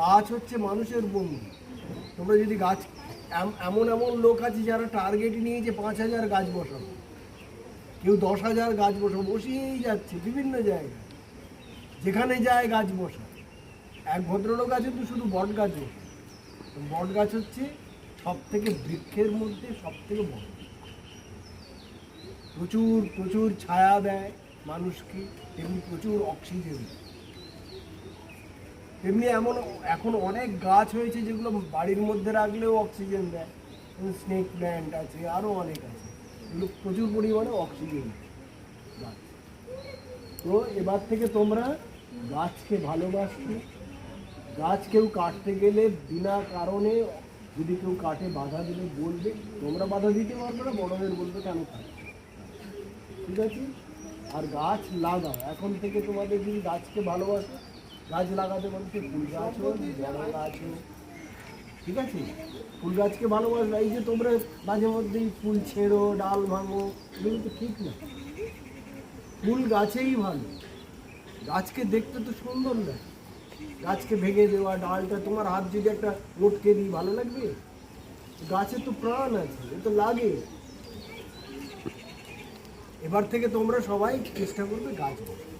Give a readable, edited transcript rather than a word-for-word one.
গাছ হচ্ছে মানুষের বন্ধু। তোমরা যদি গাছ, এমন এমন লোক আছে যারা টার্গেট নিয়েছে 5,000 গাছ বসাবো, কেউ 10,000 গাছ বসিয়েই যাচ্ছে বিভিন্ন জায়গায়, যেখানে যায় গাছ বসা। এক ভদ্রলোক আছে তো শুধু বট গাছ বসে। বট গাছ হচ্ছে সব থেকে বৃক্ষের মধ্যে সব থেকে বড়, প্রচুর প্রচুর ছায়া দেয় মানুষকে, তেমনি প্রচুর অক্সিজেন দেয়। তেমনি এখন অনেক গাছ হয়েছে যেগুলো বাড়ির মধ্যে রাখলেও অক্সিজেন দেয়। স্নেক প্ল্যান্ট আছে, আরও অনেক আছে, এগুলো প্রচুর পরিমাণে অক্সিজেন দেয় গাছ। তো এবার থেকে তোমরা গাছকে ভালোবাসবে। গাছ কেউ কাটতে গেলে বিনা কারণে যদি কেউ কাটে বাধা দিলে বলবে, তোমরা বাধা দিতে পারবে না, বড়দের বলবে কেন কাটবে, ঠিক আছে? আর গাছ লাগাও, এখন থেকে তোমাদের যদি গাছকে ভালোবাসো, গাছ লাগাতে বলছে, ফুল গাছ হোক বড় গাছ হোক, ঠিক আছে? ফুল গাছকে ভালোবাসো। এই যে তোমরা মাঝে মধ্যেই ফুল ছেড়ো, ডাল ভাঙো, এগুলো তো ঠিক না। ফুল গাছেই ভালো, গাছকে দেখতে তো সুন্দর না। গাছকে ভেঙে দেওয়া, ডালটা তোমার হাত যদি একটা লটকে দিই ভালো লাগবে? গাছে তো প্রাণ আছে, এ তো লাগে। এবার থেকে তোমরা সবাই চেষ্টা করবে গাছ বসার।